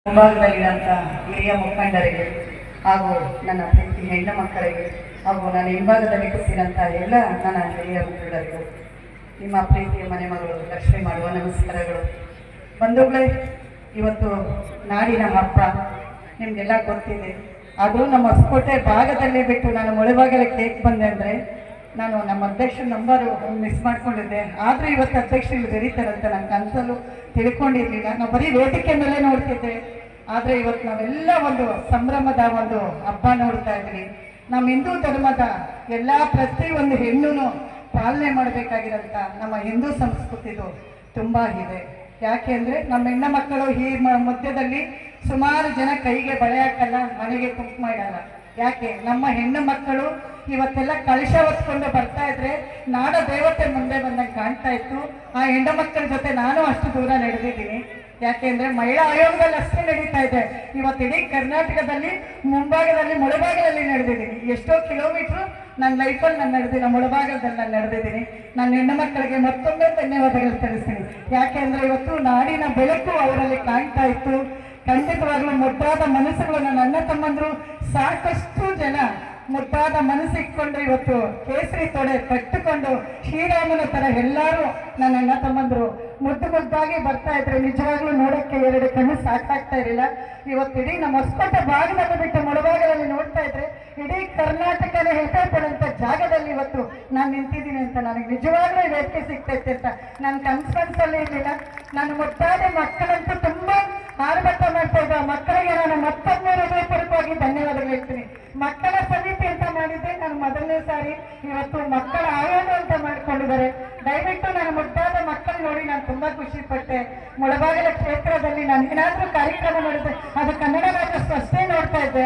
ಮುಂಭಾಗದಲ್ಲಿರುವಂಥ ಹಿರಿಯ ಮುಖಂಡರಿಗೆ ಹಾಗೂ ನನ್ನ ಪ್ರೀತಿ ಹೆಣ್ಣು ಮಕ್ಕಳಿಗೆ ಹಾಗೂ ನನ್ನ ಹಿಂಭಾಗದಲ್ಲಿ ಕೂತಿರೋಂಥ ಎಲ್ಲ ನನ್ನ ಹಿರಿಯ ಮುಖಂಡರಿಗೂ ನಿಮ್ಮ ಪ್ರೀತಿಯ ಮನೆ ಮಗಳು ಲಕ್ಷ್ಮಿ ಮಾಡುವ ನಮಸ್ಕಾರಗಳು. ಬಂಧುಗಳೇ, ಇವತ್ತು ನಾಡಿನ ಹಬ್ಬ ನಿಮಗೆಲ್ಲ ಗೊತ್ತಿದೆ. ಅದು ನಮ್ಮ ಹೊಸಕೋಟೆ ಭಾಗದಲ್ಲೇ ಬಿಟ್ಟು ನಾನು ಮುಳಬಾಗಿಲ ಕೇಕ್ ಬಂದೆ ಅಂದರೆ ನಾನು ನಮ್ಮ ಅಧ್ಯಕ್ಷರ ನಂಬರು ಮಿಸ್ ಮಾಡ್ಕೊಂಡಿದ್ದೆ. ಆದರೆ ಇವತ್ತು ಅಧ್ಯಕ್ಷರು ಬೆರೀತಾರಂತ ನನ್ನ ಕನಸಲ್ಲೂ ತಿಳ್ಕೊಂಡಿರಲಿಲ್ಲ. ನಾವು ಬರೀ ವೇದಿಕೆ ಮೇಲೆ ನೋಡ್ತಿದ್ದೆ. ಆದರೆ ಇವತ್ತು ನಾವೆಲ್ಲ ಒಂದು ಸಂಭ್ರಮದ ಒಂದು ಹಬ್ಬ ನೋಡ್ತಾ ಇದ್ವಿ. ನಮ್ಮ ಹಿಂದೂ ಧರ್ಮದ ಎಲ್ಲ ಪ್ರತಿಯೊಂದು ಹೆಣ್ಣು ಪಾಲನೆ ಮಾಡಬೇಕಾಗಿರೋಂಥ ನಮ್ಮ ಹಿಂದೂ ಸಂಸ್ಕೃತಿದು ತುಂಬ ಇದೆ. ಯಾಕೆ ಅಂದರೆ ನಮ್ಮ ಹೆಣ್ಣು ಮಕ್ಕಳು ಈ ಮಧ್ಯದಲ್ಲಿ ಸುಮಾರು ಜನ ಕೈಗೆ ಬಳೆ ಹಾಕಲ್ಲ, ಮನೆಗೆ ಕುಂಕುಮ ಇಡಲ್ಲ. ಯಾಕೆ? ನಮ್ಮ ಹೆಣ್ಣು ಮಕ್ಕಳು ಇವತ್ತೆಲ್ಲ ಕಳಶ ಹೊತ್ಕೊಂಡು ಬರ್ತಾ ಇದ್ರೆ ನಾಡ ದೇವತೆ ಮುಂದೆ ಬಂದಂಗೆ ಕಾಣ್ತಾ ಇತ್ತು. ಆ ಹೆಣ್ಣು ಮಕ್ಕಳ ಜೊತೆ ನಾನು ಅಷ್ಟು ದೂರ ನಡೆದಿದ್ದೀನಿ. ಯಾಕೆಂದ್ರೆ ಮಹಿಳಾ ಆಯೋಗದಲ್ಲಿ ಅಷ್ಟೇ ನಡೀತಾ ಇದೆ. ಇವತ್ತು ಇಡೀ ಕರ್ನಾಟಕದಲ್ಲಿ ಮುಂಭಾಗದಲ್ಲಿ ಮುಳಬಾಗಿಲಲ್ಲಿ ನಡೆದಿದ್ದೀನಿ. ಎಷ್ಟೋ ಕಿಲೋಮೀಟ್ರು ನನ್ನ ಲೈಫಲ್ಲಿ ನಾನು ನಡೆದಿಲ್ಲ, ಮುಳಬಾಗಲದಲ್ಲಿ ನಾನು ನಡೆದಿದ್ದೀನಿ. ನನ್ನ ಹೆಣ್ಣು ಮಕ್ಕಳಿಗೆ ಮತ್ತೊಮ್ಮೆ ಧನ್ಯವಾದಗಳು ತಿಳಿಸ್ತೀನಿ. ಯಾಕೆಂದ್ರೆ ಇವತ್ತು ನಾಡಿನ ಬೆಳಕು ಅವರಲ್ಲಿ ಕಾಣ್ತಾ ಇತ್ತು. ಖಂಡಿತವಾಗ್ಲೂ ಮುದ್ದಾದ ಮನಸ್ಸುಗಳು ನನ್ನ ಅಣ್ಣ ತಮ್ಮಂದ್ರು ಸಾಕಷ್ಟು ಜನ ಮುದ್ದಾದ ಮನಸ್ಸಿಟ್ಕೊಂಡು ಇವತ್ತು ಕೇಸರಿ ತೊಡೆ ಕಟ್ಟಿಕೊಂಡು ಶ್ರೀರಾಮನ ಥರ ಎಲ್ಲರೂ ನನ್ನ ಅಣ್ಣ ತಮ್ಮಂದ್ರು ಮುದ್ದು ಮುದ್ದಾಗಿ ಬರ್ತಾ ಇದ್ರೆ ನಿಜವಾಗ್ಲೂ ನೋಡೋಕ್ಕೆ ಎರಡು ಕಣ್ಣು ಸಾಕಾಗ್ತಾ ಇರಲಿಲ್ಲ. ಇವತ್ತು ಇಡೀ ನಮ್ಮ ಹೊಸಕೋಟೆ ಭಾಗದಲ್ಲಿ ಬಿಟ್ಟು ಮುಳಬಾಗಿಲಲ್ಲಿ ನೋಡ್ತಾ ಇದ್ರೆ ಇಡೀ ಕರ್ನಾಟಕನೇ ಹೆಸರು ಪಡುವಂಥ ಜಾಗದಲ್ಲಿ ಇವತ್ತು ನಾನು ನಿಂತಿದ್ದೀನಿ ಅಂತ ನನಗೆ ನಿಜವಾಗ್ಲೂ ವೇದಿಕೆ ಸಿಗ್ತೈತೆ ಅಂತ ನನ್ನ ಕನ್ಸಲ್ಲಿ ಇರಲಿಲ್ಲ. ನನ್ನ ಮುದ್ದಾದ ಮಕ್ಕಳಂತೂ ತುಂಬ ಆರ್ಭಟ ಮಾಡ್ತಾ ಇದ್ದ ಮಕ್ಕಳಿಗೆ ನಾನು ಮತ್ತೊಮ್ಮೆ ಹೃದಯಪೂರ್ವಕವಾಗಿ ಧನ್ಯವಾದಗಳು ಹೇಳ್ತೀನಿ. ಮಕ್ಕಳ ಸಮಿತಿ ಅಂತ ಮಾಡಿದ್ದೆ ನಾನು ಮೊದಲನೇ ಸಾರಿ. ಇವತ್ತು ಮಕ್ಕಳ ಆಯೋಗ ಅಂತ ಮಾಡ್ಕೊಂಡಿದ್ದಾರೆ. ದಯವಿಟ್ಟು ನನ್ನ ಮುದ್ದಾದ ಮಕ್ಕಳು ನೋಡಿ ನಾನು ತುಂಬ ಖುಷಿ ಪಟ್ಟೆ. ಮುಳಬಾಗಿಲ ಕ್ಷೇತ್ರದಲ್ಲಿ ನಾನು ಏನಾದರೂ ಕಾರ್ಯಕ್ರಮ ಮಾಡಿದ್ದೆ ಅದು ಕನ್ನಡ ರಾಜ್ಯೋತ್ಸವ ಅಷ್ಟೇ ನೋಡ್ತಾ ಇದ್ದೆ.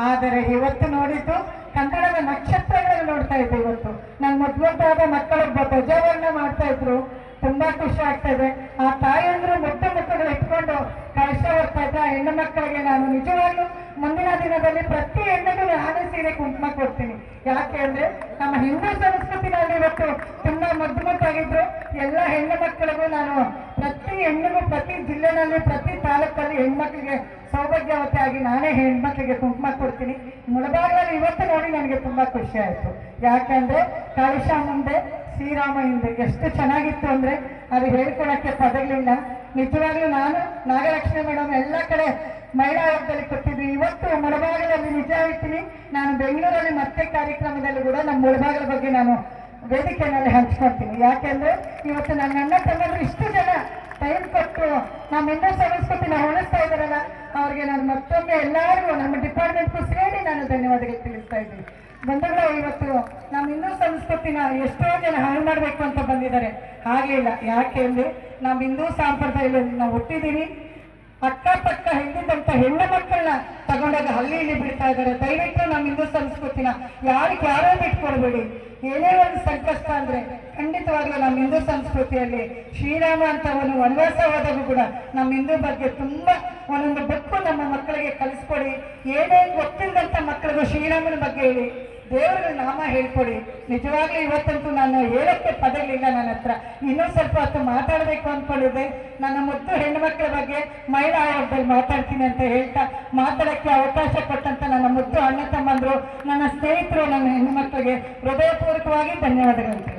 ಆದರೆ ಇವತ್ತು ನೋಡಿದ್ದು ಕನ್ನಡದ ನಕ್ಷತ್ರಗಳನ್ನು ನೋಡ್ತಾ ಇದ್ದೆ. ಇವತ್ತು ನನ್ನ ಮುದ್ದಾದ ಮಕ್ಕಳು ಧ್ವಜಾರೋಹಣ ಮಾಡ್ತಾ ಇದ್ರು. ತುಂಬಾ ಖುಷಿ ಆಗ್ತಾ ಇದೆ. ಆ ತಾಯಂದ್ರು ಮುದ್ದು ಮಕ್ಕಳು ಇಟ್ಕೊಂಡು ಕಷ್ಟ ಹೋಗ್ತಾ ಇದ್ದ ಹೆಣ್ಣು ಮಕ್ಕಳಿಗೆ ನಾನು ನಿಜವಾಗ್ಲೂ ಮುಂದಿನ ದಿನದಲ್ಲಿ ಪ್ರತಿ ಹೆಣ್ಣಿಗೂ ನಾನು ಸೀರೆ ಕುಂಕುಮ ಕೊಡ್ತೀನಿ. ಯಾಕೆ ಅಂದ್ರೆ ನಮ್ಮ ಹಿಂದೂ ಸಂಸ್ಕೃತಿನಲ್ಲಿ ಇವತ್ತು ತುಂಬಾ ಮುದ್ದು ಮುದ್ದಾಗಿದ್ರು. ಎಲ್ಲ ಹೆಣ್ಣು ಮಕ್ಕಳಿಗೂ ನಾನು ಪ್ರತಿ ಹೆಣ್ಣಿಗೂ ಪ್ರತಿ ಜಿಲ್ಲೆನಲ್ಲಿ ಪ್ರತಿ ತಾಲೂಕಲ್ಲಿ ಹೆಣ್ಮಕ್ಳಿಗೆ ಸೌಭಾಗ್ಯವತಿಯಾಗಿ ನಾನೇ ಹೆಣ್ಮಕ್ಳಿಗೆ ಕುಂಕುಮ ಕೊಡ್ತೀನಿ. ಮುಳಬಾಗಿಲಲ್ಲಿ ಇವತ್ತು ನೋಡಿ ನನಗೆ ತುಂಬಾ ಖುಷಿ ಆಯ್ತು. ಯಾಕಂದ್ರೆ ಕಳಶ ಮುಂದೆ ಶ್ರೀರಾಮ ಹಿಂದೆ ಎಷ್ಟು ಚೆನ್ನಾಗಿತ್ತು ಅಂದ್ರೆ ಅದು ಹೇಳ್ಕೊಳಕ್ಕೆ ಪದಗಳಿಲ್ಲ. ನಿಜವಾಗ್ಲೂ ನಾನು ನಾಗಲಕ್ಷ್ಮಿ ಮೇಡಮ್ ಎಲ್ಲ ಕಡೆ ಮಹಿಳಾ ಆಯೋಗದಲ್ಲಿ ಕೊಟ್ಟಿದ್ವಿ. ಇವತ್ತು ಮುಳಬಾಗಿಲಲ್ಲಿ ನಿಜ ಹೇಳ್ತೀನಿ, ನಾನು ಬೆಂಗಳೂರಲ್ಲಿ ಮತ್ತೆ ಕಾರ್ಯಕ್ರಮದಲ್ಲಿ ಕೂಡ ನಮ್ಮ ಮುಳಬಾಗಿಲ ಬಗ್ಗೆ ನಾನು ವೇದಿಕೆಯಲ್ಲಿ ಹಂಚ್ಕೊಳ್ತೀನಿ. ಯಾಕೆಂದ್ರೆ ಇವತ್ತು ನನ್ನ ಅಣ್ಣ ತಮ್ಮಂದ್ರು ಇಷ್ಟು ಜನ ಟೈಮ್ ಕೊಟ್ಟು ನಮ್ಮ ಹಿಂದೂ ಸಂಸ್ಕೃತಿನ ಉಳಿಸ್ತಾ ಇದ್ದಾರಲ್ಲ, ಅವ್ರಿಗೆ ನಾನು ಮತ್ತೊಮ್ಮೆ ಎಲ್ಲರಿಗೂ ನಮ್ಮ ಡಿಪಾರ್ಟ್ಮೆಂಟ್ಗೂ ಸೇರಿ ನಾನು ಧನ್ಯವಾದಗಳು ತಿಳಿಸ್ತಾ ಇದ್ದೀನಿ. ಬಂಧುಗಳು, ಇವತ್ತು ನಮ್ಮ ಹಿಂದೂ ಸಂಸ್ಕೃತಿನ ಎಷ್ಟೋ ಜನ ಹಾಳು ಮಾಡಬೇಕು ಅಂತ ಬಂದಿದ್ದಾರೆ. ಹಾಗೆ ಇಲ್ಲ. ಯಾಕೆ ಅಂದರೆ ನಮ್ಮ ಹಿಂದೂ ಸಂಪ್ರದಾಯದಲ್ಲಿ ನಾವು ಹುಟ್ಟಿದ್ದೀವಿ. ಅಕ್ಕಪಕ್ಕ ಹಿಂದಿದ್ದಂಥ ಹೆಣ್ಣು ಮಕ್ಕಳನ್ನ ತಗೊಂಡಾಗ ಹಳ್ಳಿಯಲ್ಲಿ ಬಿಡ್ತಾ ಇದ್ದಾರೆ. ದಯವಿಟ್ಟು ನಮ್ಮ ಹಿಂದೂ ಸಂಸ್ಕೃತಿನ ಯಾರೋ ಬಿಟ್ಕೊಡ್ಬೇಡಿ. ಏನೇ ಒಂದು ಸಂಕಷ್ಟ ಅಂದರೆ ಖಂಡಿತವಾಗ್ಲೂ ನಮ್ಮ ಹಿಂದೂ ಸಂಸ್ಕೃತಿಯಲ್ಲಿ ಶ್ರೀರಾಮ ಅಂತ ಒಂದು ವನವಾಸ ಹೋದಾಗೂ ಕೂಡ ನಮ್ಮ ಹಿಂದೂ ಬಗ್ಗೆ ತುಂಬ ಒಂದೊಂದು ಬುಕ್ಕು ನಮ್ಮ ಮಕ್ಕಳಿಗೆ ಕಲಿಸ್ಕೊಡಿ. ಏನೇ ಗೊತ್ತಿಲ್ಲದಂಥ ಮಕ್ಕಳಿಗೂ ಶ್ರೀರಾಮನ ಬಗ್ಗೆ ಹೇಳಿ, ದೇವರ ನಾಮ ಹೇಳ್ಕೊಡಿ. ನಿಜವಾಗ್ಲೂ ಇವತ್ತಂತೂ ನಾನು ಹೇಳೋಕ್ಕೆ ಪದಗಳಿಲ್ಲ ನನ್ನ ಹತ್ರ. ಇನ್ನೂ ಸ್ವಲ್ಪ ಹೊತ್ತು ಮಾತಾಡಬೇಕು ಅಂದ್ಕೊಂಡಿದ್ದೆ. ನನ್ನ ಮುದ್ದು ಹೆಣ್ಣು ಮಕ್ಕಳ ಬಗ್ಗೆ ಮಹಿಳಾ ಆಯೋಗದಲ್ಲಿ ಮಾತಾಡ್ತೀನಿ ಅಂತ ಹೇಳ್ತಾ ಮಾತಾಡೋಕ್ಕೆ ಅವಕಾಶ ಕೊಟ್ಟಂತ ನನ್ನ ಮುದ್ದು ಅಣ್ಣ ತಮ್ಮಂದರು, ನನ್ನ ಸ್ನೇಹಿತರು, ನನ್ನ ಹೆಣ್ಣು ಮಕ್ಕಳಿಗೆ ಹೃದಯಪೂರ್ವಕವಾಗಿ ಧನ್ಯವಾದಗಳು.